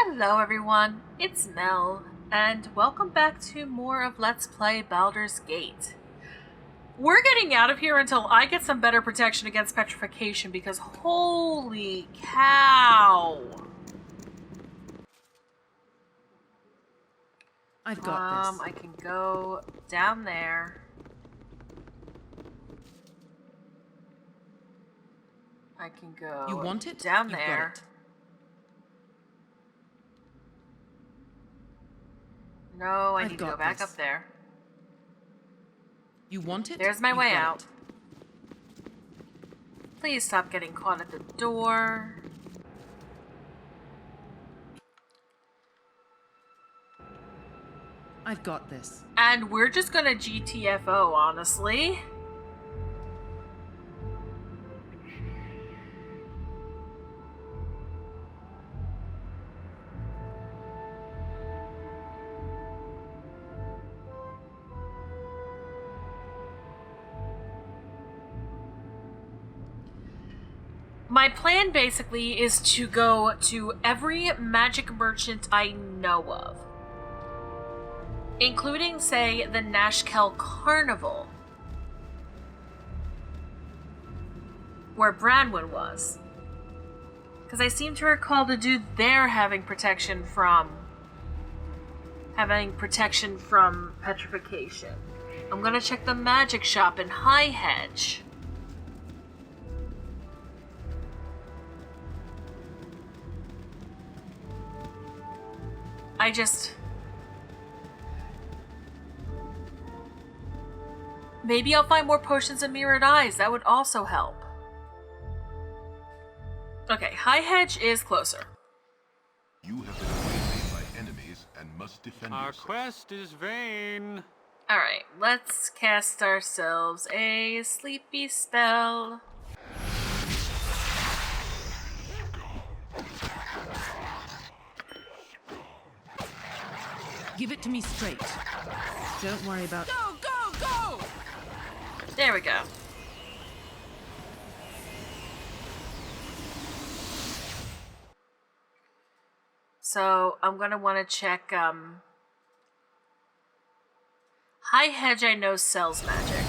Hello everyone, it's Mel, and welcome back to more of Let's Play Baldur's Gate. We're getting out of here until I get some better protection against petrification because holy cow! I've got this. I can go down there. I can go You want it? down You've there. got it. No, I I've need to go got back this. up there. You want it? There's my You've way got out. it. Please stop getting caught at the door. I've got this. And we're just gonna GTFO, honestly. My plan basically is to go to every magic merchant I know of, including, say, the Nashkel Carnival, where Branwen was. Because I seem to recall the dude there having protection from petrification. I'm gonna check the magic shop in High Hedge. Maybe I'll find more potions of mirrored eyes. That would also help. Okay, High Hedge is closer. You have been waylaid by enemies and must defend Our yourself. quest is vain. Alright, let's cast ourselves a sleepy spell. Give it to me straight. Don't worry about... Go, go, go! There we go. So, I'm gonna want to check, High Hedge I know sells magic.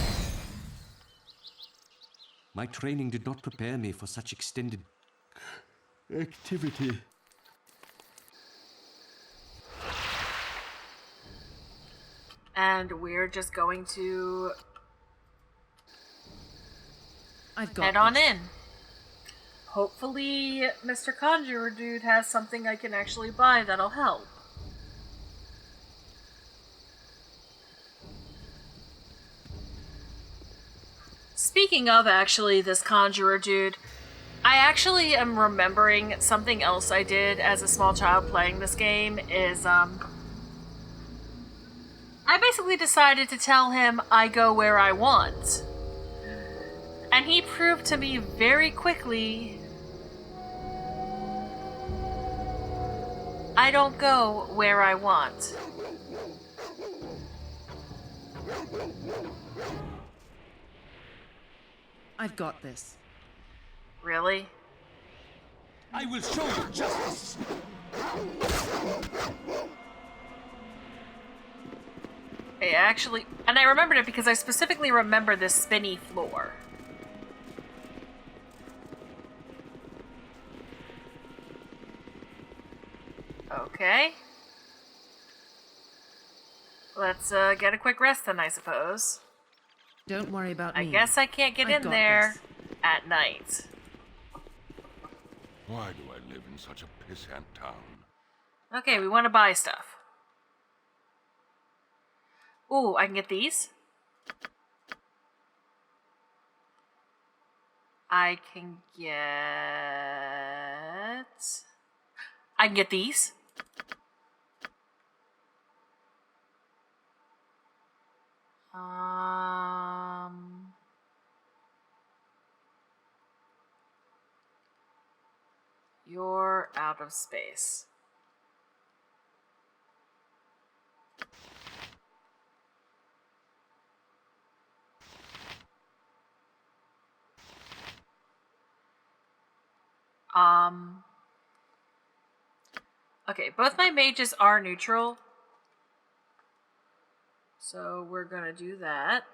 My training did not prepare me for such extended activity. And we're just going to I've got head on this. in. Hopefully, Mr. Conjurer Dude has something I can actually buy that'll help. Speaking of, actually, this Conjurer Dude, I actually am remembering something else I did as a small child playing this game is, I basically decided to tell him I go where I want. And he proved to me very quickly I don't go where I want. I've got this. Really? I will show you justice. And I remembered it because I specifically remember this spinny floor. Okay. Let's get a quick rest then, I suppose. Don't worry about me. I guess I can't get I've in got there this. at night. Why do I live in such a pissant town? Okay, we want to buy stuff. Ooh, I can get these. I can get these. You're out of space. Okay, both my mages are neutral. So we're gonna do that.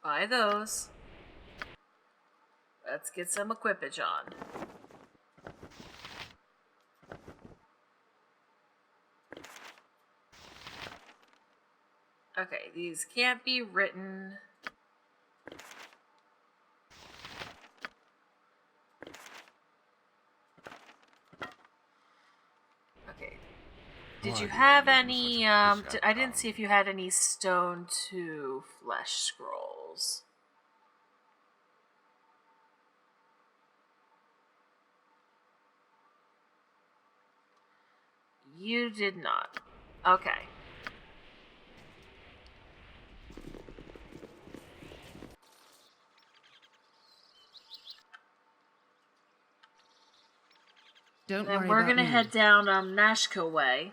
Buy those. Let's get some equipage on. Okay, these can't be written. Okay. Did you have any, I didn't see if you had any stone to flesh scrolls. You did not. Okay. Don't Then worry we're about gonna me. head down Nashka Way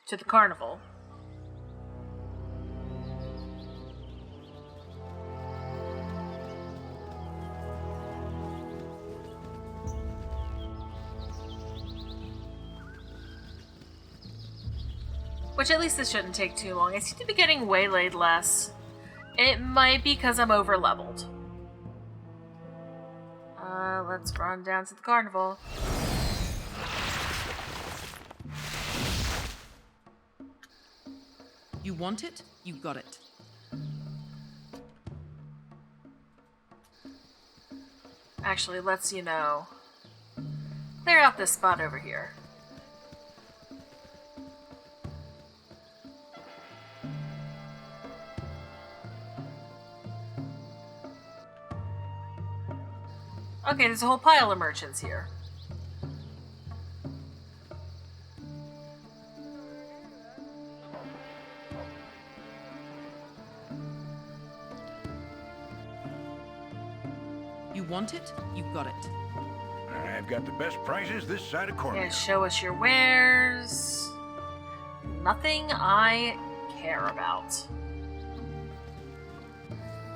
to the carnival. Which at least this shouldn't take too long. I seem to be getting waylaid less. It might be because I'm over leveled. Let's run down to the carnival. You want it? You got it. Actually, let's, clear out this spot over here. Okay, there's a whole pile of merchants here. You want it? You got it. I've got the best prices this side of Cormier. Yeah, show us your wares. Nothing I care about.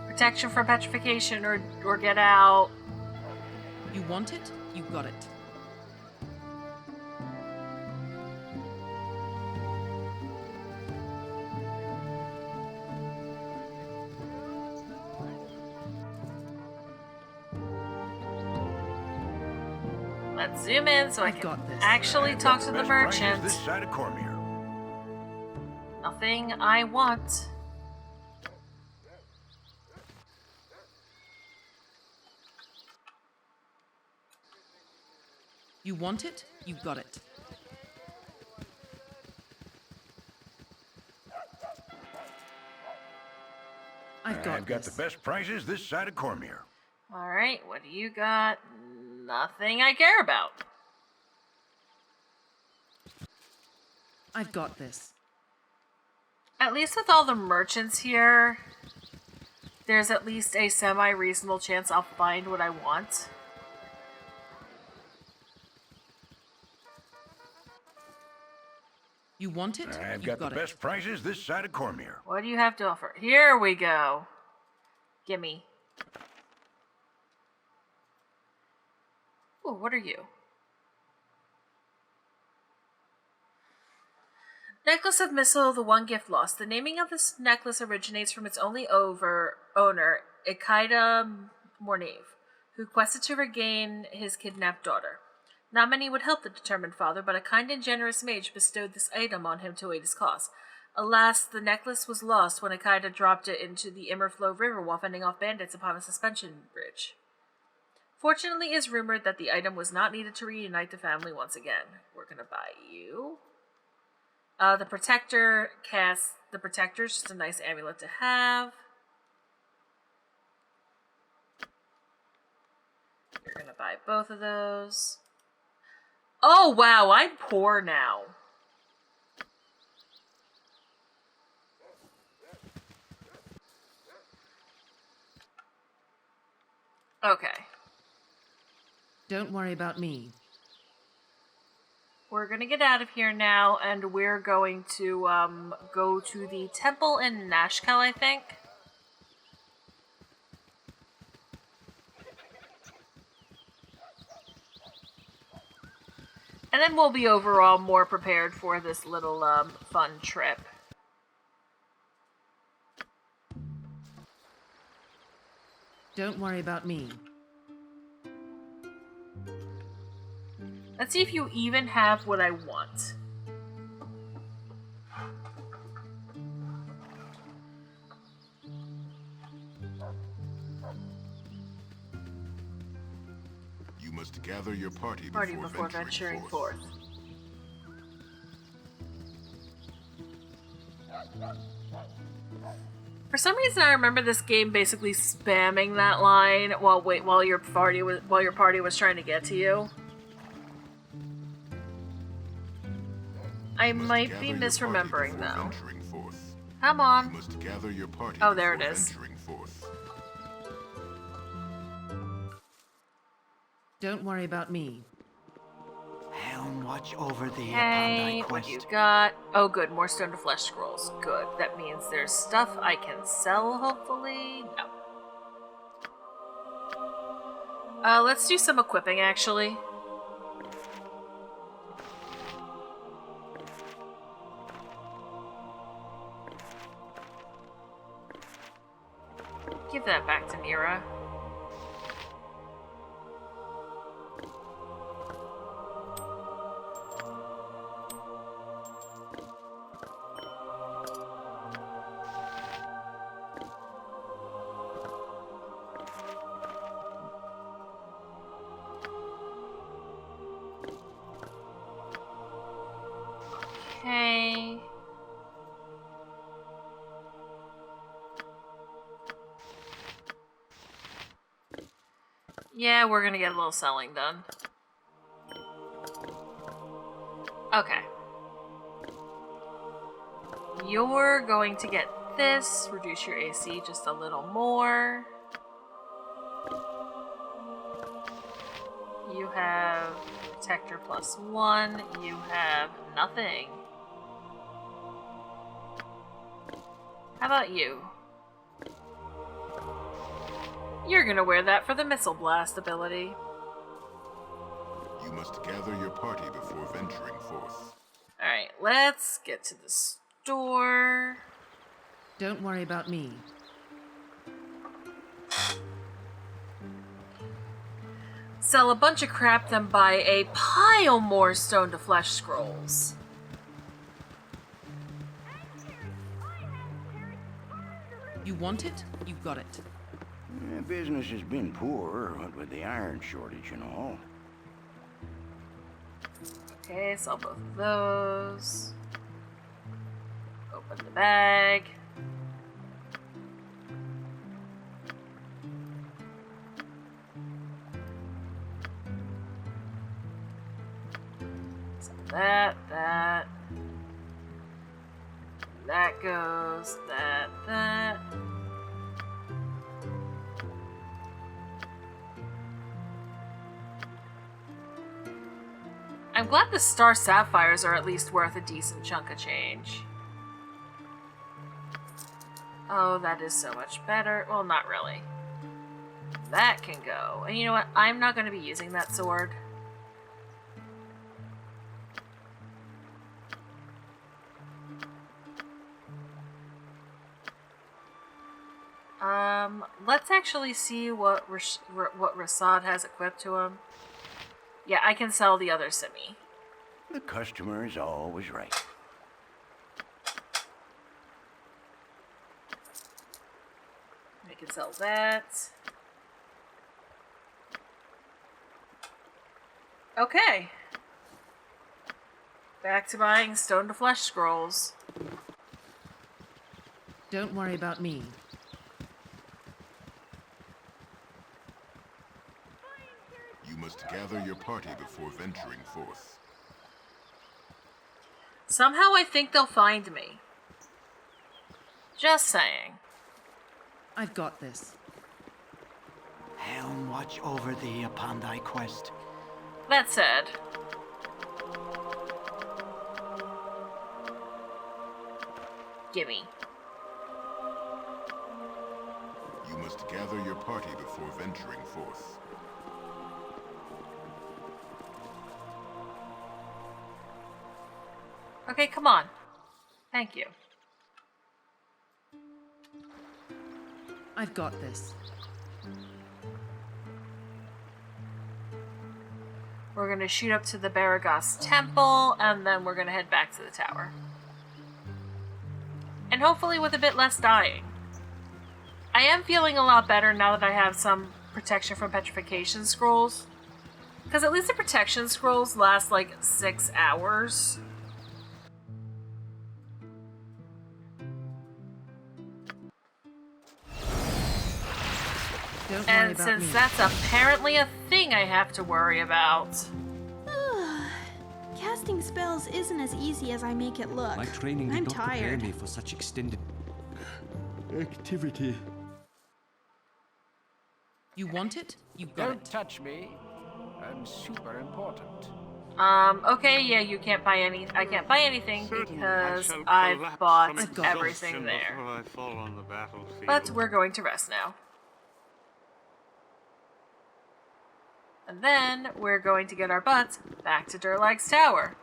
Protection from petrification or get out. You want it? You got it. Let's zoom in so I I've can got this. actually talk to the Best prices merchant. this side of Cormier. Nothing I want. You want it? You got it. I've got the best prices this side of Cormier. Alright, what do you got? Nothing I care about. I've got this. At least with all the merchants here, there's at least a semi-reasonable chance I'll find what I want. You want it? I've You got the got best it. prices this side of Cormier. What do you have to offer? Here we go. Gimme. Ooh, what are you? Necklace of Missile, the one gift lost. The naming of this necklace originates from its only owner, Ikaida Mornave, who quested to regain his kidnapped daughter. Not many would help the determined father, but a kind and generous mage bestowed this item on him to aid his cause. Alas, the necklace was lost when Ikaida dropped it into the Immerflow River while fending off bandits upon a suspension bridge. Fortunately, it is rumored that the item was not needed to reunite the family once again. We're gonna buy you. The Protector casts the Protector, just a nice amulet to have. You're gonna buy both of those. Oh wow, I'm poor now. Okay. Don't worry about me. We're gonna get out of here now, and we're going to go to the temple in Nashkel, I think. And then we'll be overall more prepared for this little fun trip. Don't worry about me. Let's see if you even have what I want. You must gather your party Before venturing forth. For some reason, I remember this game basically spamming that line while your party was trying to get to you. I might be misremembering though. Come on. You must gather your party Oh, there it before is. venturing forth. Don't worry about me. Helm, watch over thee upon Hey, thy what do you quest. got? Oh, good. More stone to flesh scrolls. Good. That means there's stuff I can sell, hopefully. No. Let's do some equipping, actually. Give that back to Mira. Okay. Yeah, we're gonna get a little selling done. Okay. You're going to get this, reduce your AC just a little more. You have Protector +1, you have nothing. How about you? You're gonna wear that for the Missile Blast ability. You must gather your party before venturing forth. Alright, let's get to the store. Don't worry about me. Sell a bunch of crap, then buy a pile more stone to flesh scrolls. You want it? You got it. Business has been poor, what with the iron shortage and all. Okay, sell both of those. Open the bag. Sell that. That goes, that. I'm glad the star sapphires are at least worth a decent chunk of change. Oh, that is so much better. Well, not really. That can go. And you know what? I'm not going to be using that sword. Let's actually see what Rasad has equipped to him. Yeah, I can sell the other simi. The customer is always right. I can sell that. Okay. Back to buying stone to flesh scrolls. Don't worry about me. You must gather your party before venturing forth. Somehow I think they'll find me. Just saying. I've got this. Helm, watch over thee upon thy quest. That said, gimme. You must gather your party before venturing forth. Okay, come on. Thank you. I've got this. We're gonna shoot up to the Baragos temple, and then we're gonna head back to the tower. And hopefully with a bit less dying. I am feeling a lot better now that I have some protection from petrification scrolls. Because at least the protection scrolls last like 6 hours. Don't worry And about since me. that's apparently a thing I have to worry about. Casting spells isn't as easy as I make it look. My training did I'm not prepare tired. me for such extended activity. You want it? You've got Don't it. touch me. I'm super important. Okay, yeah, you can't buy any. I can't buy anything Certainly, I because shall I've collapse bought from I've got everything exhaustion there. before I fall on the battlefield. But we're going to rest now. And then we're going to get our butts back to Durlag's tower.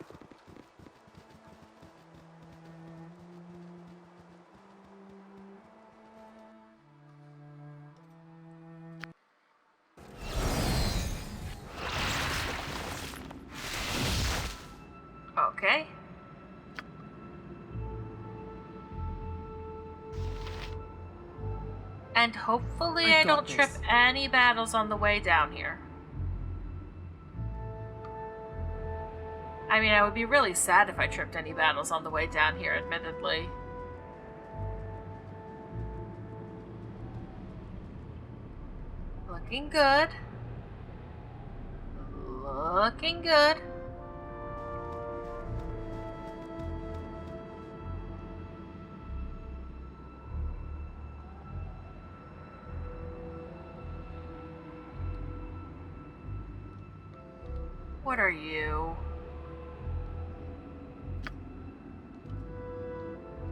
Okay. And hopefully I I've got don't trip this. any battles on the way down here. I mean, I would be really sad if I tripped any battles on the way down here, admittedly. Looking good. Looking good. What are you?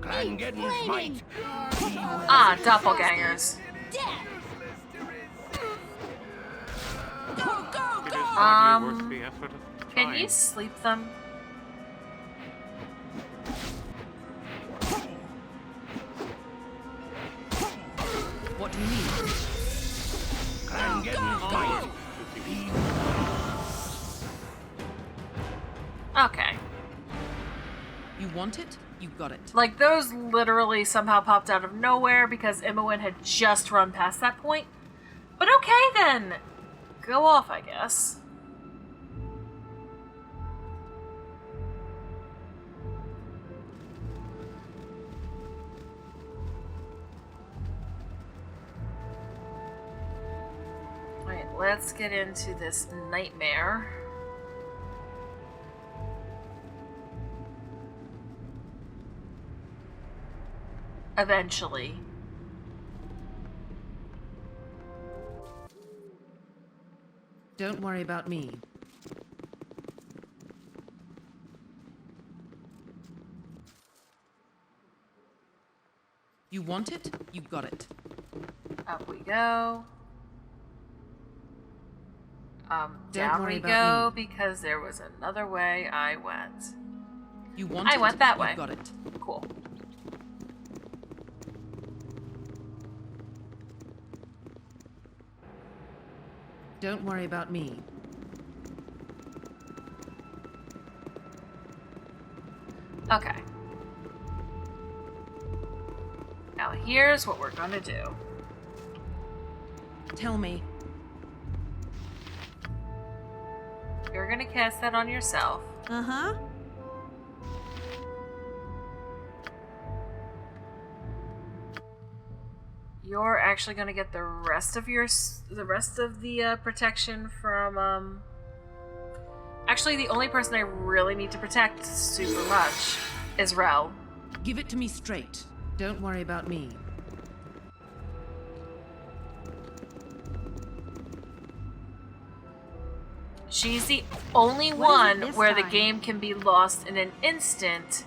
Clangeddin's might. Ah, doppelgangers. Go, go, It is go! hardly worth the effort of Can trying. you sleep them? What do you need? Clangeddin's might. Okay. You want it? You've got it. Like, those literally somehow popped out of nowhere because Imoen had just run past that point. But okay then! Go off, I guess. Alright, let's get into this nightmare. Eventually. Don't worry about me. You want it? You've got it. Up we go. Down worry we about go because there was another way I went. You want I it? went that You've way. got it. Cool. Don't worry about me. Okay. Now here's what we're gonna do. Tell me. You're gonna cast that on yourself. Uh-huh. You're actually gonna get the rest of the protection from Actually, the only person I really need to protect super much is Rel. Give it to me straight. Don't worry about me. She's the only What is it one this where the time? game can be lost in an instant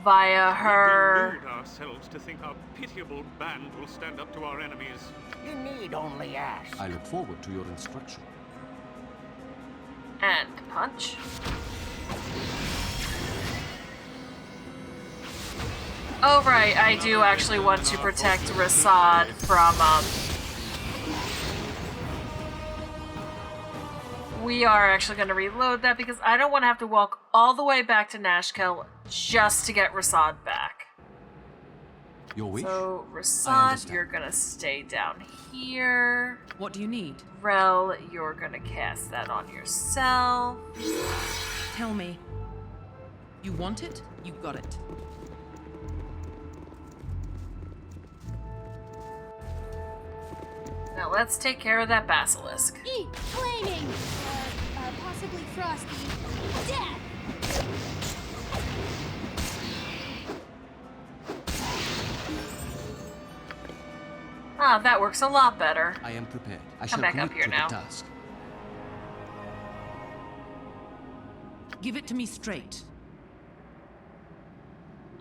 via her. We delude ourselves to think our pitiable band will stand up to our enemies. You need only ask. I look forward to your instruction. And punch. Oh, right, I do actually want to protect Rasad from, we are actually going to reload that because I don't want to have to walk all the way back to Nashkel just to get Rasad back. Your wish? So, I Rasad, understand. you're going to stay down here. What do you need? Rel, you're going to cast that on yourself. Tell me. You want it? You got it. Now let's take care of that basilisk. Eat flaming! Possibly frosty. Death! Ah, that works a lot better. I am prepared. I Come shall back up commit here to now. the task. Give it to me straight.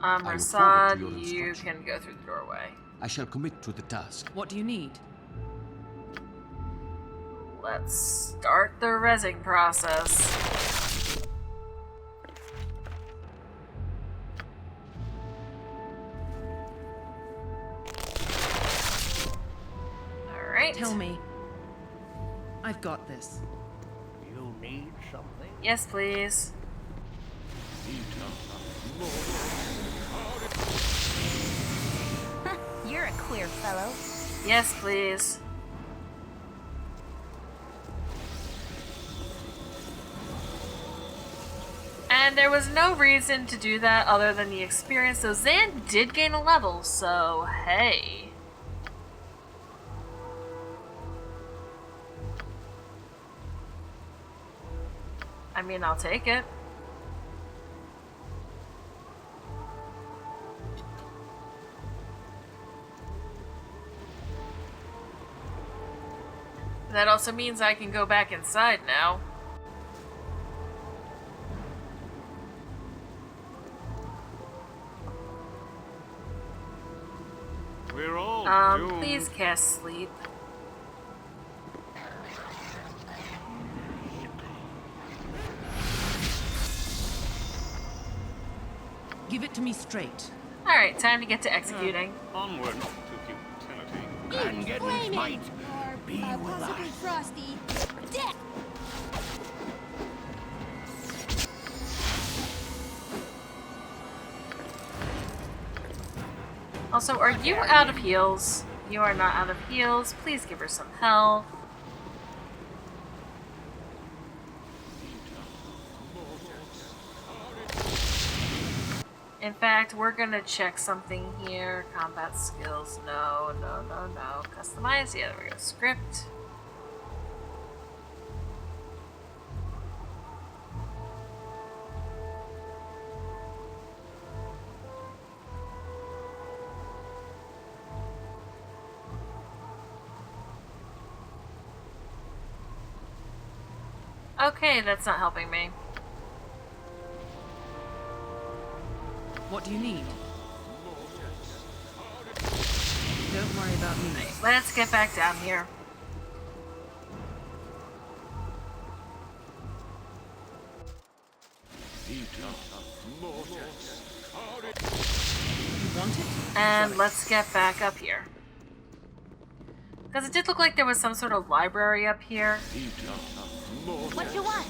I look forward to Rasad, your you instruction. can go through the doorway. I shall commit to the task. What do you need? Let's start the resin process. Alright. Tell me. I've got this. You need something? Yes, please. You're a queer fellow. Yes, please. And there was no reason to do that other than the experience, so Zan did gain a level, so hey. I mean, I'll take it. That also means I can go back inside now. We're all doomed. Please cast sleep. Give it to me straight. Alright, time to get to executing. Onward to futility. And get his might. Be with Possibly us. frosty. Death! Also, are you out of heals? You are not out of heals. Please give her some health. In fact, we're gonna check something here. Combat skills. No, no, no, no. Customize. Yeah, there we go. Script. Okay, that's not helping me. What do you need? Don't worry about me. Let's get back down here. You want it? And let's get back up here. Because it did look like there was some sort of library up here. What you want?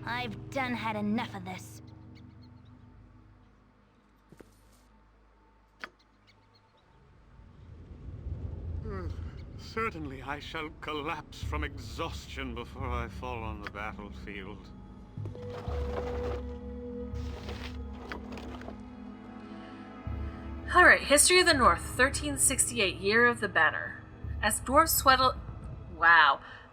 I've done had enough of this. Certainly I shall collapse from exhaustion before I fall on the battlefield. Alright, History of the North, 1368, Year of the Banner. As dwarves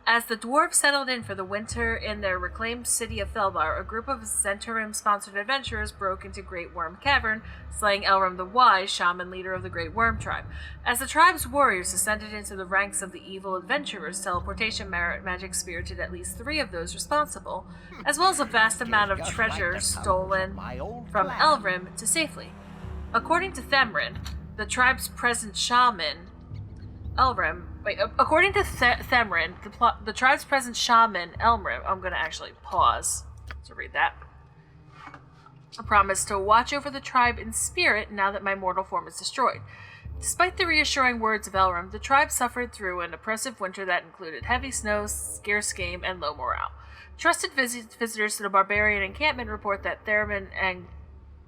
As the dwarves settled in for the winter in their reclaimed city of Felbar, a group of Zentarim-sponsored adventurers broke into Great Worm Cavern, slaying Elrim the Wise, shaman leader of the Great Worm tribe. As the tribe's warriors ascended into the ranks of the evil adventurers, teleportation magic spirited at least 3 of those responsible, as well as a vast amount of treasure stolen from Elrim to safely. According to Themrin, the tribe's present shaman, according to Themrin, the tribe's present shaman, Elmrim, I'm going to actually pause to read that. I promised to watch over the tribe in spirit now that my mortal form is destroyed. Despite the reassuring words of Elrim, the tribe suffered through an oppressive winter that included heavy snow, scarce game, and low morale. Trusted visitors to the barbarian encampment report that Theremin and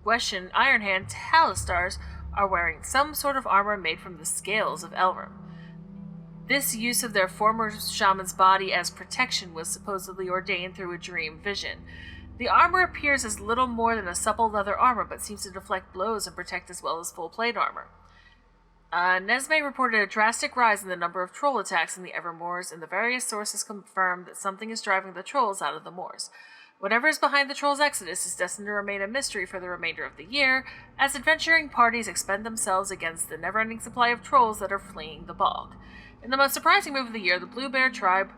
Gweshan Ironhand Talistars are wearing some sort of armor made from the scales of Elrim. This use of their former shaman's body as protection was supposedly ordained through a dream vision. The armor appears as little more than a supple leather armor, but seems to deflect blows and protect as well as full plate armor. Nesme reported a drastic rise in the number of troll attacks in the Evermoors, and the various sources confirmed that something is driving the trolls out of the moors. Whatever is behind the trolls' exodus is destined to remain a mystery for the remainder of the year, as adventuring parties expend themselves against the never-ending supply of trolls that are fleeing the bog. In the most surprising move of the year, the Blue Bear tribe,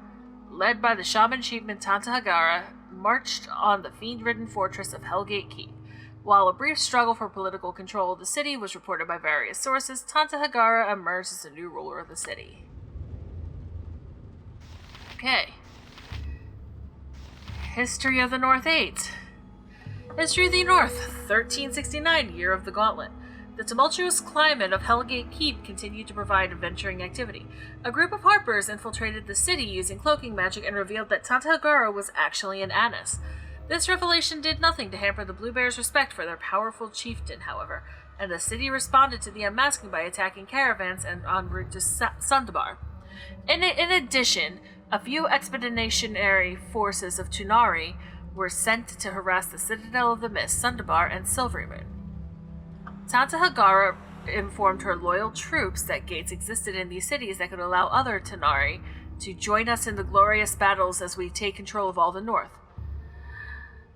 led by the shaman chiefman Tantahagara, marched on the fiend-ridden fortress of Hellgate Keep. While a brief struggle for political control of the city was reported by various sources, Tantahagara emerged as the new ruler of the city. Okay. History of the North 8. History of the North, 1369, Year of the Gauntlet. The tumultuous climate of Hellgate Keep continued to provide adventuring activity. A group of harpers infiltrated the city using cloaking magic and revealed that Tantahagara was actually an Anis. This revelation did nothing to hamper the Blue Bears' respect for their powerful chieftain, however, and the city responded to the unmasking by attacking caravans and en route to Sundabar. In addition, a few expeditionary forces of Tunari were sent to harass the Citadel of the Mist, Sundabar, and Silvery Moon. Tantahagara informed her loyal troops that gates existed in these cities that could allow other Tunari to join us in the glorious battles as we take control of all the North.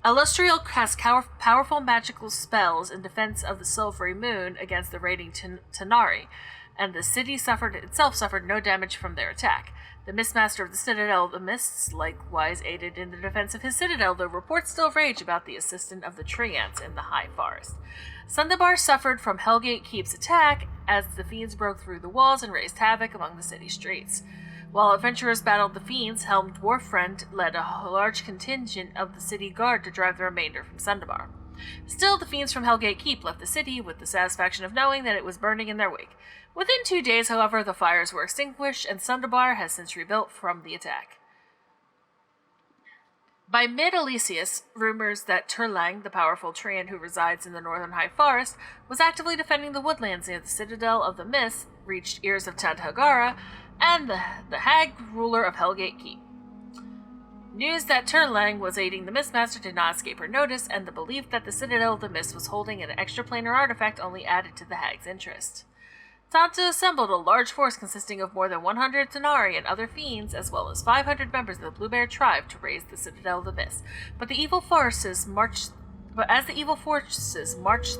Alustriel cast powerful magical spells in defense of the Silvery Moon against the raiding Tunari, and the city itself suffered no damage from their attack. The Mistmaster of the Citadel of the Mists likewise aided in the defense of his citadel, though reports still rage about the assistance of the tree ants in the high forest. Sundabar suffered from Hellgate Keep's attack as the fiends broke through the walls and raised havoc among the city streets. While adventurers battled the fiends, Helm Dwarfriend led a large contingent of the city guard to drive the remainder from Sundabar. Still, the fiends from Hellgate Keep left the city with the satisfaction of knowing that it was burning in their wake. Within 2 days, however, the fires were extinguished, and Sundabar has since rebuilt from the attack. By mid-Elysius, rumors that Turlang, the powerful treant who resides in the northern high forest, was actively defending the woodlands near the Citadel of the Mist reached ears of Tantahagara and the hag ruler of Hellgate Keep. News that Turlang was aiding the Mistmaster did not escape her notice, and the belief that the Citadel of the Mist was holding an extraplanar artifact only added to the hag's interest. Tanta assembled a large force consisting of more than 100 Tanari and other fiends, as well as 500 members of the Blue Bear tribe to raise the Citadel of the Mist. As the evil forces marched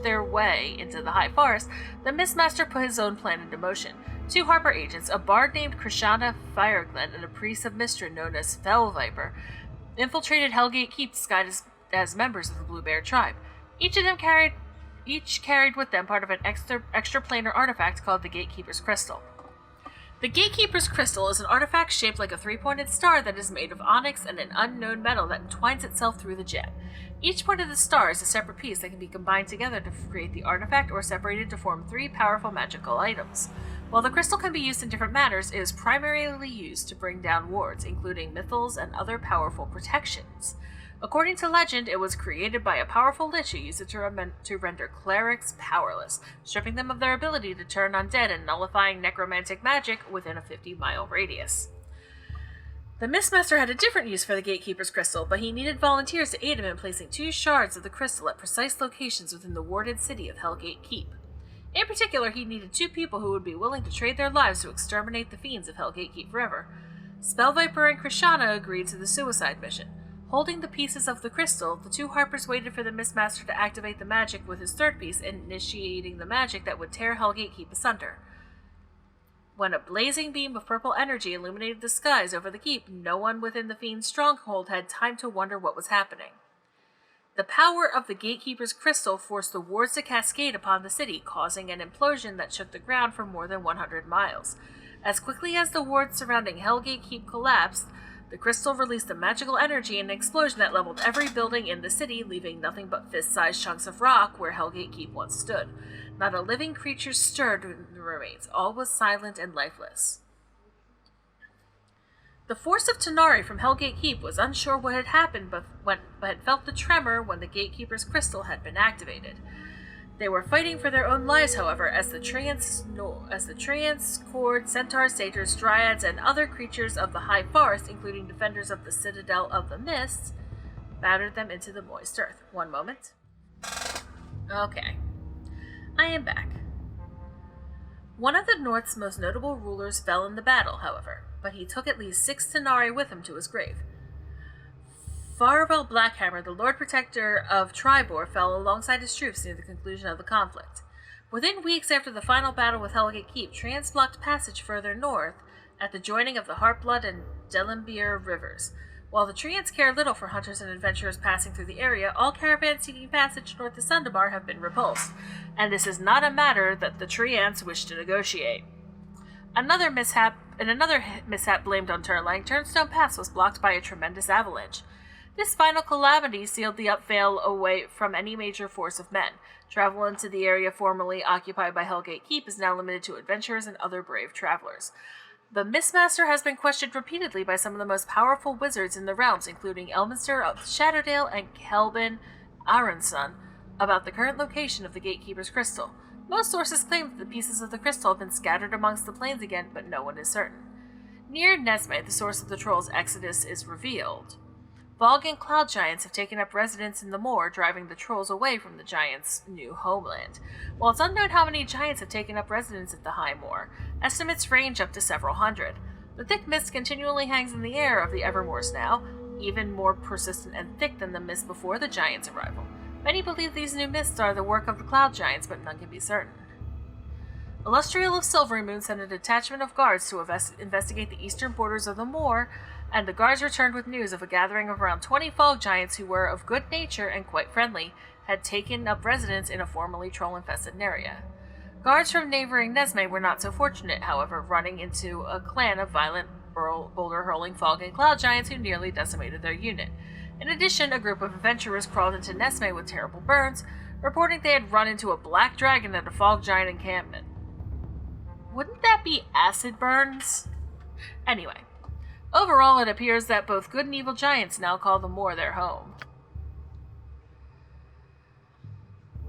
their way into the high forest, the Mistmaster put his own plan into motion. 2 Harper agents, a bard named Krishana Fireglen and a priest of Mistrin known as Fell Viper, infiltrated Hellgate Keep disguised as members of the Blue Bear tribe. Each carried with them part of an extraplanar artifact called the Gatekeeper's Crystal. The Gatekeeper's Crystal is an artifact shaped like a 3-pointed star that is made of onyx and an unknown metal that entwines itself through the gem. Each point of the star is a separate piece that can be combined together to create the artifact or separated to form 3 powerful magical items. While the crystal can be used in different manners, it is primarily used to bring down wards, including mythals and other powerful protections. According to legend, it was created by a powerful lich who used it to render clerics powerless, stripping them of their ability to turn undead and nullifying necromantic magic within a 50-mile radius. The Mistmaster had a different use for the Gatekeeper's Crystal, but he needed volunteers to aid him in placing 2 shards of the crystal at precise locations within the warded city of Hellgate Keep. In particular, he needed 2 people who would be willing to trade their lives to exterminate the fiends of Hellgate Keep forever. Spellviper and Krishana agreed to the suicide mission. Holding the pieces of the crystal, the 2 Harpers waited for the Mistmaster to activate the magic with his 3rd piece, initiating the magic that would tear Hellgate Keep asunder. When a blazing beam of purple energy illuminated the skies over the keep, no one within the fiend's stronghold had time to wonder what was happening. The power of the Gatekeeper's Crystal forced the wards to cascade upon the city, causing an implosion that shook the ground for more than 100 miles. As quickly as the wards surrounding Hellgate Keep collapsed, The crystal released a magical energy in an explosion that leveled every building in the city, leaving nothing but fist-sized chunks of rock where Hellgate Keep once stood. Not a living creature stirred in the remains. All was silent and lifeless. The force of Tanari from Hellgate Keep was unsure what had happened, but had felt the tremor when the Gatekeeper's crystal had been activated. They were fighting for their own lives, however, as the Treants, Cord, Centaurs, Satyrs, Dryads, and other creatures of the High Forest, including defenders of the Citadel of the Mists, battered them into the moist earth. One moment. Okay. I am back. One of the North's most notable rulers fell in the battle, however, but he took at least 6 Tanari with him to his grave. Farwell Blackhammer, the Lord Protector of Tribor, fell alongside his troops near the conclusion of the conflict. Within weeks after the final battle with Hellgate Keep, Treants blocked passage further north at the joining of the Heartblood and Delimbeer rivers. While the Treants care little for hunters and adventurers passing through the area, all caravans seeking passage north to Sundabar have been repulsed, and this is not a matter that the Treants wish to negotiate. Another mishap blamed on Turlang, Turnstone Pass was blocked by a tremendous avalanche. This final calamity sealed the Upvale away from any major force of men. Travel into the area formerly occupied by Hellgate Keep is now limited to adventurers and other brave travelers. The Mistmaster has been questioned repeatedly by some of the most powerful wizards in the realms, including Elminster of Shadowdale and Kelvin Aronson, about the current location of the Gatekeeper's crystal. Most sources claim that the pieces of the crystal have been scattered amongst the plains again, but no one is certain. Near Nesme, the source of the troll's exodus is revealed. Fog and cloud giants have taken up residence in the moor, driving the trolls away from the giants' new homeland. While it's unknown how many giants have taken up residence at the High Moor, estimates range up to several hundred. The thick mist continually hangs in the air of the Evermoors now, even more persistent and thick than the mist before the giants' arrival. Many believe these new mists are the work of the cloud giants, but none can be certain. Illustrial of Silvery Moon sent a detachment of guards to investigate the eastern borders of the moor, and the guards returned with news of a gathering of around 20 fog giants who were of good nature and quite friendly, had taken up residence in a formerly troll-infested area. Guards from neighboring Nesme were not so fortunate, however, running into a clan of violent, boulder-hurling fog and cloud giants who nearly decimated their unit. In addition, a group of adventurers crawled into Nesme with terrible burns, reporting they had run into a black dragon at a fog giant encampment. Wouldn't that be acid burns? Anyway. Overall, it appears that both good and evil giants now call the moor their home.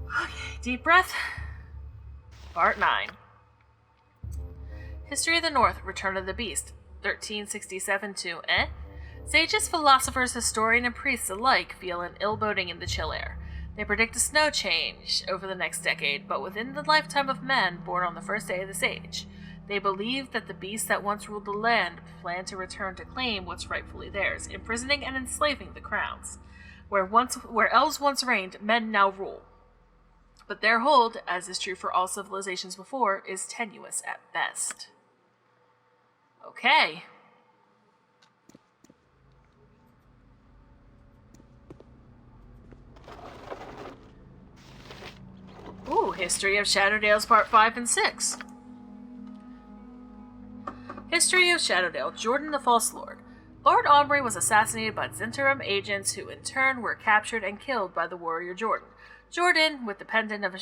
Okay, deep breath. Part 9. History of the North, Return of the Beast, 1367 to Sages, philosophers, historians, and priests alike feel an ill boding in the chill air. They predict a snow change over the next decade, but within the lifetime of men born on the first day of this age. They believe that the beasts that once ruled the land plan to return to claim what's rightfully theirs, imprisoning and enslaving the crowns. Where elves once reigned, men now rule. But their hold, as is true for all civilizations before, is tenuous at best. Okay. Ooh, History of Shadowdales Part 5 and 6. History of Shadowdale, Jordan the False Lord. Lord Omri was assassinated by Zentarum agents who in turn were captured and killed by the warrior Jordan. Jordan, with the pendant of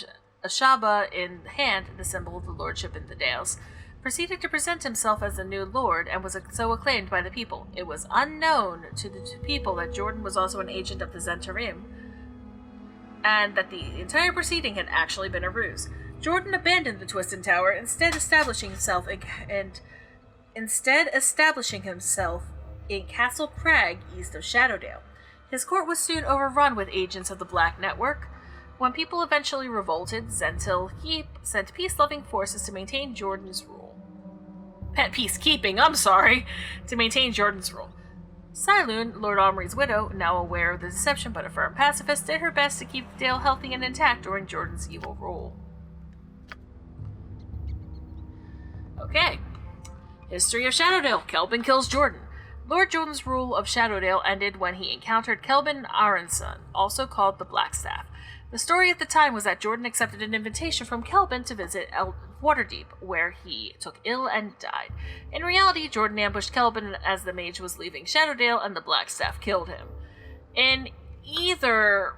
Ashaba in hand, the symbol of the lordship in the Dales, proceeded to present himself as the new lord and was so acclaimed by the people. It was unknown to the people that Jordan was also an agent of the Zentarum, and that the entire proceeding had actually been a ruse. Jordan abandoned the Twisted Tower, instead establishing himself in Castle Crag, east of Shadowdale. His court was soon overrun with agents of the Black Network. When people eventually revolted, Zentil Heap sent peace-loving forces to maintain Jordan's rule. To maintain Jordan's rule. Sylune, Lord Omri's widow, now aware of the deception but a firm pacifist, did her best to keep Dale healthy and intact during Jordan's evil rule. Okay. History of Shadowdale. Kelvin kills Jordan. Lord Jordan's rule of Shadowdale ended when he encountered Kelvin Aronson, also called the Blackstaff. The story at the time was that Jordan accepted an invitation from Kelvin to visit Waterdeep, where he took ill and died. In reality, Jordan ambushed Kelvin as the mage was leaving Shadowdale, and the Black Staff killed him. In either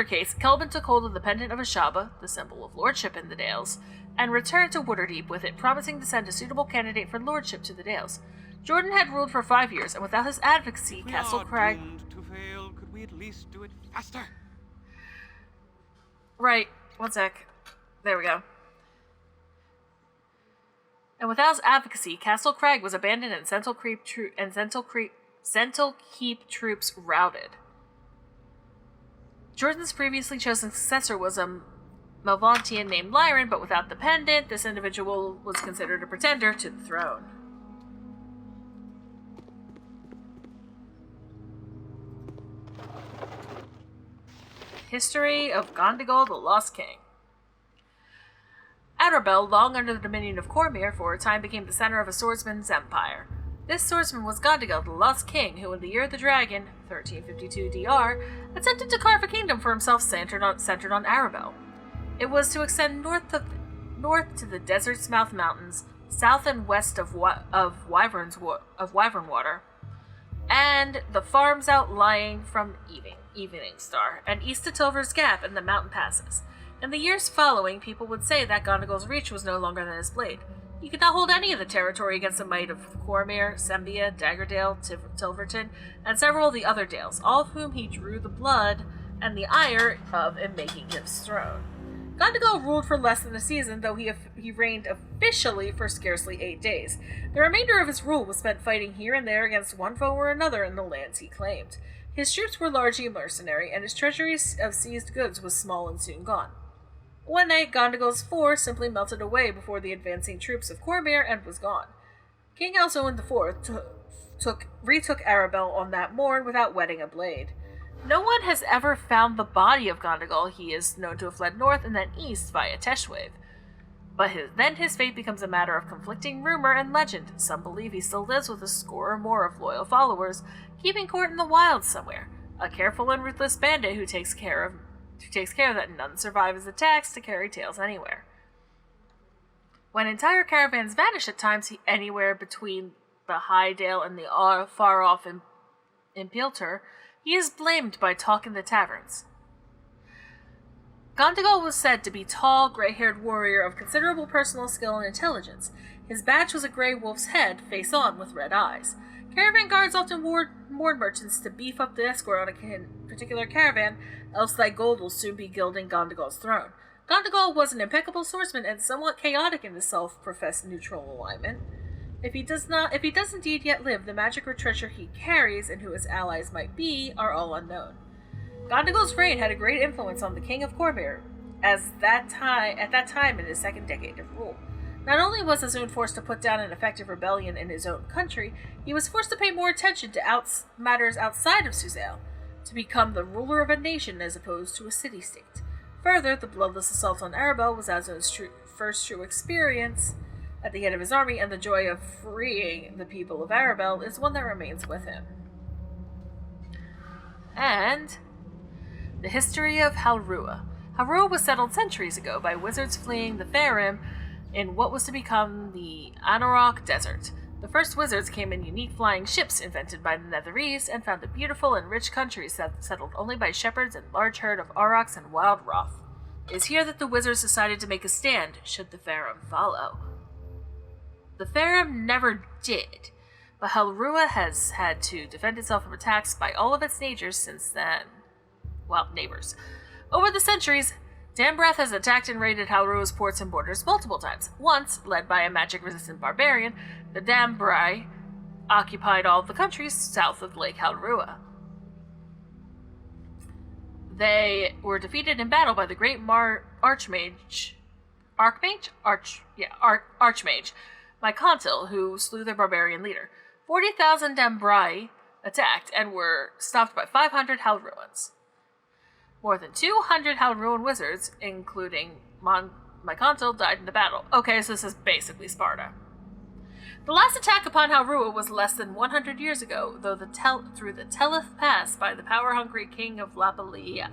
case, Kelvin took hold of the pendant of Ashaba, the symbol of lordship in the Dales, and returned to Waterdeep with it, promising to send a suitable candidate for lordship to the Dales. Jordan had ruled for 5 years, and without his advocacy, Castle Crag... doomed to fail. Could we at least do it faster? Right. One sec. There we go. And without his advocacy, Castle Crag was abandoned and Sentinel Keep troops routed. Jordan's previously chosen successor was a Malvantian named Lyron, but without the pendant, this individual was considered a pretender to the throne. History of Gondigal, the Lost King. Arabel, long under the dominion of Cormyr, for a time became the center of a swordsman's empire. This swordsman was Gondigal, the Lost King, who in the Year of the Dragon, 1352 DR, attempted to carve a kingdom for himself centered on Arabel. It was to extend north to the Desert's Mouth Mountains, south and west of Wyvern Water, and the farms outlying from Evening Star, and east to Tilver's Gap and the mountain passes. In the years following, people would say that Gondigal's reach was no longer than his blade. He could not hold any of the territory against the might of Cormyr, Sembia, Daggerdale, Tilverton, and several of the other Dales, all of whom he drew the blood and the ire of in making his throne. Gondigal ruled for less than a season, though he reigned officially for scarcely 8 days. The remainder of his rule was spent fighting here and there against one foe or another in the lands he claimed. His troops were largely mercenary, and his treasury of seized goods was small and soon gone. One night, Gondigal's force simply melted away before the advancing troops of Cormyr and was gone. King Alsoin IV retook Arabel on that morn without wetting a blade. No one has ever found the body of Gondigal. He is known to have fled north and then east via Teshwave. But then his fate becomes a matter of conflicting rumor and legend. Some believe he still lives with a score or more of loyal followers, keeping court in the wilds somewhere. A careful and ruthless bandit who takes care that none survive his attacks to carry tales anywhere. When entire caravans vanish at times anywhere between the High Dale and the far-off Impiltur, he is blamed by talk in the taverns. Gondigal was said to be a tall, gray-haired warrior of considerable personal skill and intelligence. His badge was a grey wolf's head, face-on, with red eyes. Caravan guards often warned merchants to beef up the escort on a particular caravan, else thy gold will soon be gilding Gondigal's throne. Gondigal was an impeccable swordsman and somewhat chaotic in his self-professed neutral alignment. If he does indeed yet live, the magic or treasure he carries and who his allies might be are all unknown. Gondigal's reign had a great influence on the King of Cormyr, at that time in his second decade of rule. Not only was Azun forced to put down an effective rebellion in his own country, he was forced to pay more attention to matters outside of Suzail, to become the ruler of a nation as opposed to a city-state. Further, the bloodless assault on Arabel was Azun's first true experience at the head of his army, and the joy of freeing the people of Arabel is one that remains with him. And the history of Halrua. Halrua was settled centuries ago by wizards fleeing the Farim in what was to become the Anauroch Desert. The first wizards came in unique flying ships invented by the Netherese and found a beautiful and rich country settled only by shepherds and large herd of aurochs and wild roth. It is here that the wizards decided to make a stand, should the Farim follow. The Farim never did, but Halrua has had to defend itself from attacks by all of its neighbors since then. Well, neighbors. Over the centuries, Dambrath has attacked and raided Halrua's ports and borders multiple times. Once, led by a magic-resistant barbarian, the Dambrai occupied all of the countries south of Lake Halrua. They were defeated in battle by the great Archmage, Mycontil, who slew their barbarian leader. 40,000 Dambrai attacked and were stopped by 500 Halruans. More than 200 Halruan wizards, including Mycontil, died in the battle. Okay, so this is basically Sparta. The last attack upon Halrua was less than 100 years ago, though through the Telith Pass by the power-hungry king of Lapalia.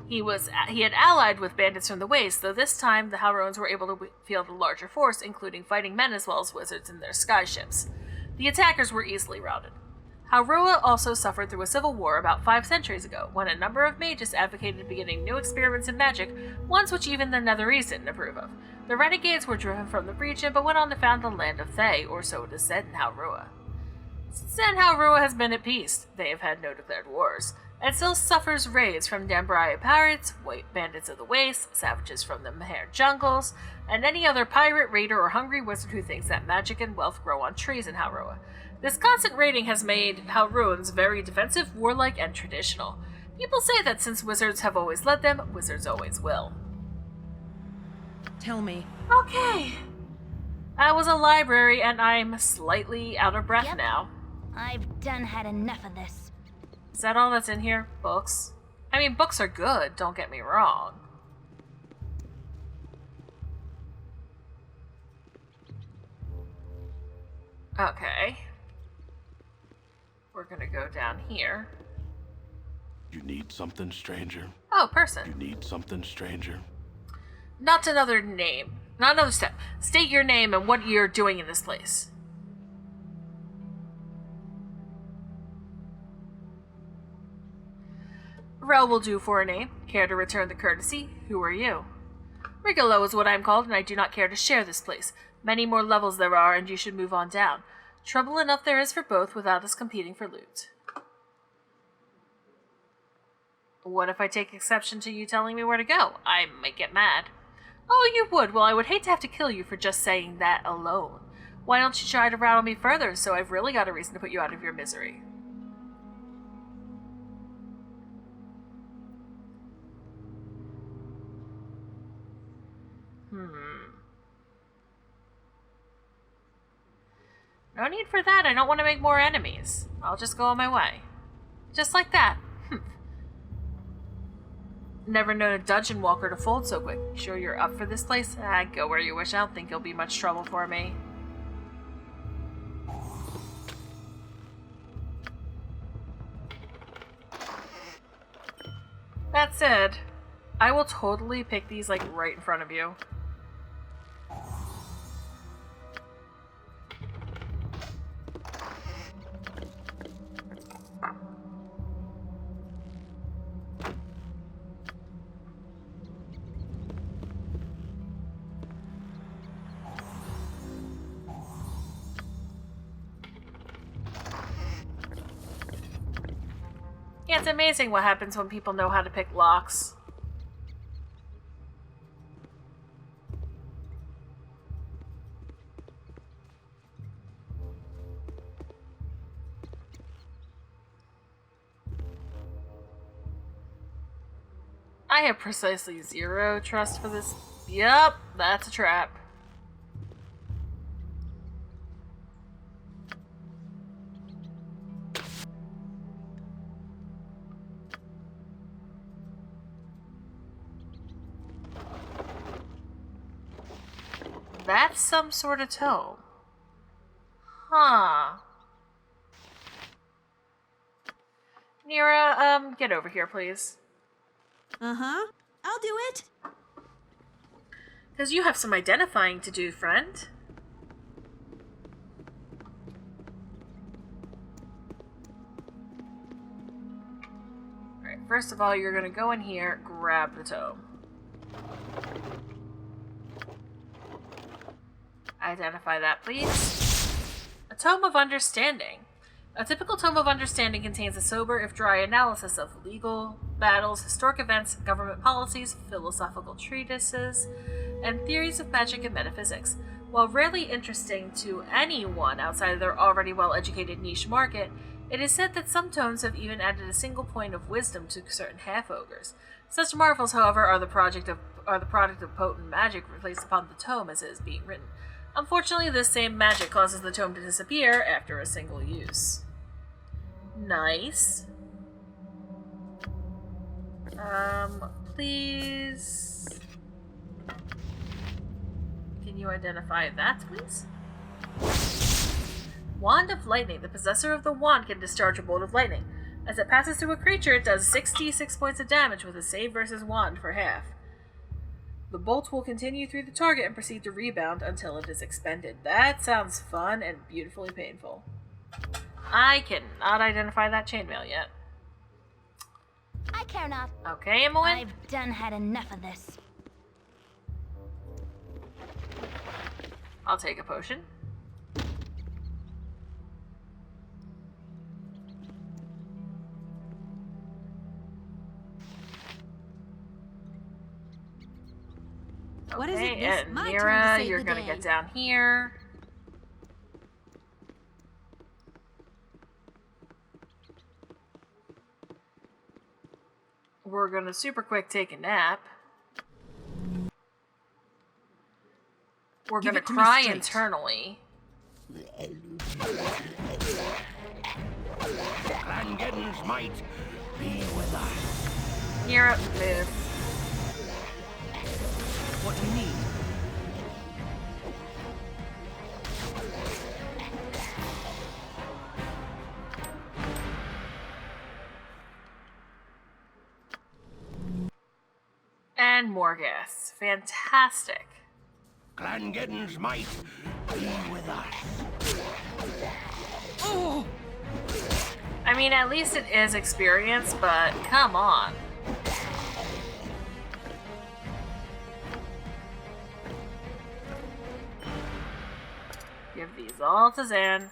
He had allied with bandits from the Waste, though this time the Halroans were able to field a larger force, including fighting men as well as wizards in their skyships. The attackers were easily routed. Halrua also suffered through a civil war about 5 centuries ago, when a number of mages advocated beginning new experiments in magic, ones which even the Netherese didn't approve of. The renegades were driven from the region, but went on to found the land of Thay, or so it is said in Halrua. Since then, Halrua has been at peace. They have had no declared wars, and still suffers raids from Dambria pirates, white bandits of the Waste, savages from the Meher jungles, and any other pirate, raider, or hungry wizard who thinks that magic and wealth grow on trees in Halrua. This constant raiding has made Halruans very defensive, warlike, and traditional. People say that since wizards have always led them, wizards always will. Tell me. Okay. That was a library, and I'm slightly out of breath now. I've done had enough of this. Is that all that's in here? Books? I mean, books are good, don't get me wrong. Okay. We're gonna go down here. You need something, stranger? Oh, person. You need something, stranger? Not another name. Not another step. State your name and what you're doing in this place. Rel will do for a name. Care to return the courtesy? Who are you? Rigolo is what I am called, and I do not care to share this place. Many more levels there are, and you should move on down. Trouble enough there is for both without us competing for loot. What if I take exception to you telling me where to go? I might get mad. Oh, you would? Well, I would hate to have to kill you for just saying that alone. Why don't you try to rattle me further, so I've really got a reason to put you out of your misery? No need for that. I don't want to make more enemies. I'll just go on my way. Just like that. Never known a dungeon walker to fold so quick. Sure you're up for this place? Go where you wish. I don't think you'll be much trouble for me. That said, I will totally pick these like right in front of you. Yeah, it's amazing what happens when people know how to pick locks. I have precisely 0 trust for this. Yep, that's a trap. That's some sort of tome. Huh. Nira, get over here, please. Uh-huh. I'll do it. Because you have some identifying to do, friend. Alright, first of all, you're gonna go in here, grab the tome. Identify that, please. A Tome of Understanding. A typical Tome of Understanding contains a sober, if dry, analysis of legal battles, historic events, government policies, philosophical treatises, and theories of magic and metaphysics. While rarely interesting to anyone outside of their already well-educated niche market, it is said that some tomes have even added a single point of wisdom to certain half-ogres. Such marvels, however, are the product of potent magic placed upon the tome as it is being written. Unfortunately, this same magic causes the tome to disappear after a single use. Nice. Please... Can you identify that, please? Wand of Lightning. The possessor of the wand can discharge a bolt of lightning. As it passes through a creature, it does 66 points of damage with a save versus wand for half. The bolt will continue through the target and proceed to rebound until it is expended. That sounds fun and beautifully painful. I cannot identify that chainmail yet. I care not. Okay, Imoen. I've done had enough of this. I'll take a potion. What is it? Okay, This and my turn to Mira, save you're the gonna day. get down here. We're gonna super quick take a nap. We're Give gonna it to me cry straight. internally. Clangeddon's might be with us. Mira, move. What do you need? And more gas. Fantastic. Clangeddon's might be with us. Oh! I mean, at least it is experience, but come on. Give these all to Zan.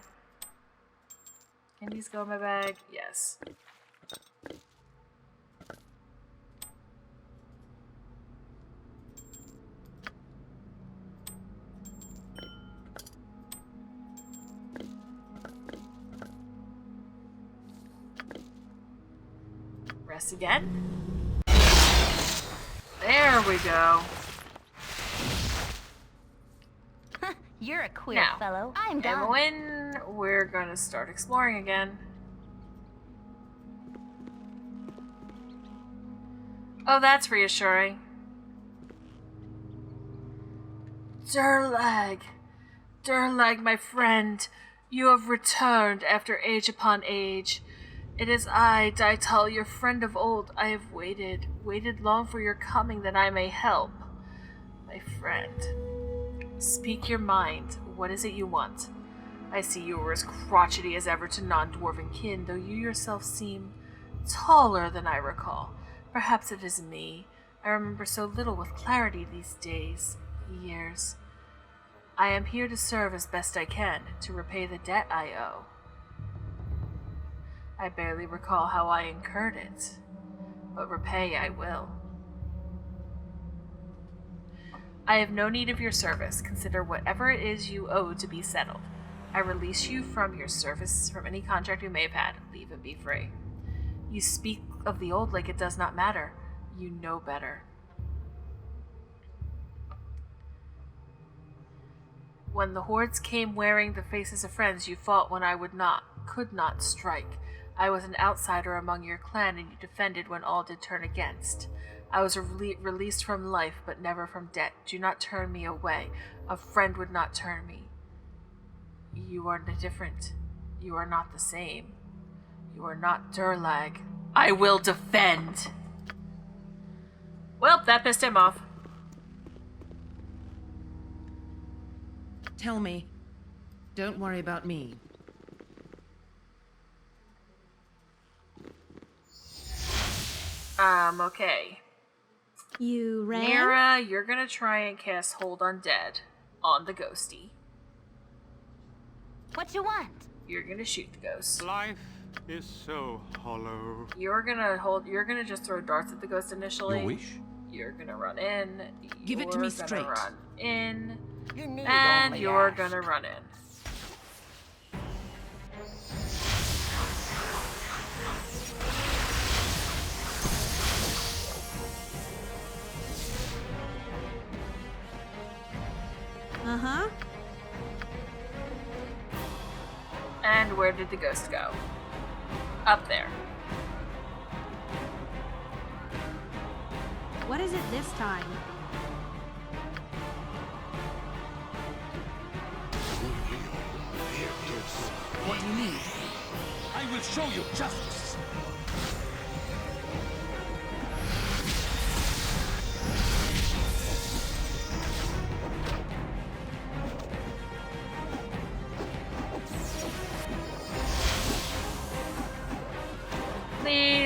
Can these go in my bag? Yes. Rest again. There we go. You're a queer Now, fellow. I'm done. And when we're gonna start exploring again. Oh, that's reassuring. Durlag, my friend, you have returned after age upon age. It is I, Daital, your friend of old. I have waited long for your coming that I may help. My friend, speak your mind. What is it you want? I see you were as crotchety as ever to non-dwarven kin, though you yourself seem taller than I recall. Perhaps it is me. I remember so little with clarity these years. I am here to serve as best I can, to repay the debt I owe. I barely recall how I incurred it, but repay I will. I have no need of your service. Consider whatever it is you owe to be settled. I release you from your service, from any contract you may have had. Leave and be free. You speak of the old like it does not matter. You know better. When the hordes came wearing the faces of friends, you fought when I could not strike. I was an outsider among your clan, and you defended when all did turn against. I was released from life, but never from debt. Do not turn me away. A friend would not turn me. You are different. You are not the same. You are not Durlag. I will defend! Well, that pissed him off. Tell me. Don't worry about me. Okay. You ran? Mira, you're gonna try and cast Hold Undead on the ghosty. What you want? You're gonna shoot the ghost. Life is so hollow. You're gonna just throw darts at the ghost initially. Your wish? You're gonna run in. Give it to me You're straight. gonna run in. You need And only you're ask. gonna run in. Uh-huh. And where did the ghost go? Up there. What is it this time? What do you need? I will show you justice.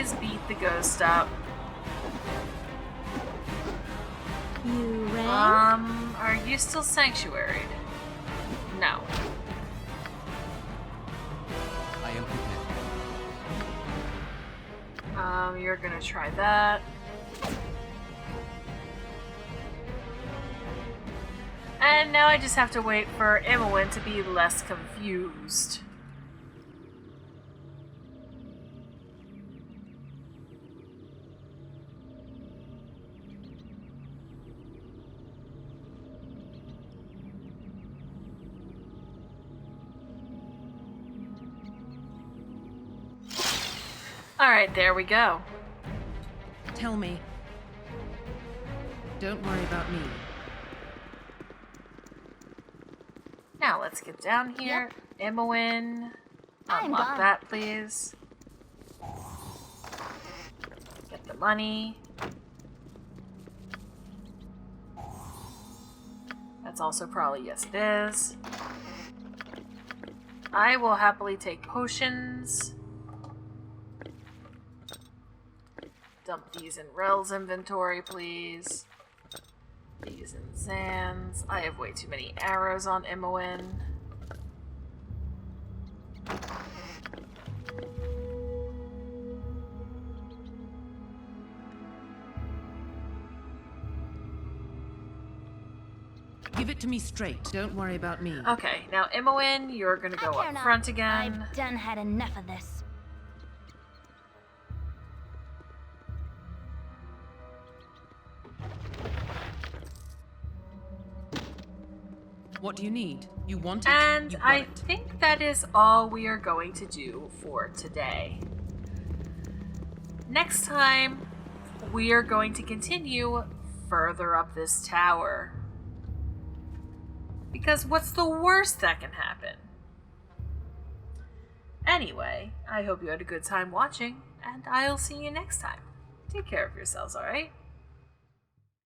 please beat the ghost up. You rang? Are you still sanctuaried? No. I am prepared. You're gonna try that. And now I just have to wait for Imowen to be less confused. Alright, there we go. Tell me. Don't worry about me. Now let's get down here. Imowen. I'm Unlock gone. that, please. Get the money. That's also probably yes it is. I will happily take potions. Dump these in Rel's inventory, please. These in Zan's. I have way too many arrows on Imowen. Give it to me straight. Don't worry about me. Okay, now Imowen, you're gonna go I care up not. front again. I've done had enough of this. What do you need? You want it? And You got I it. think that is all we are going to do for today. Next time, we are going to continue further up this tower. Because what's the worst that can happen? Anyway, I hope you had a good time watching, and I'll see you next time. Take care of yourselves, alright?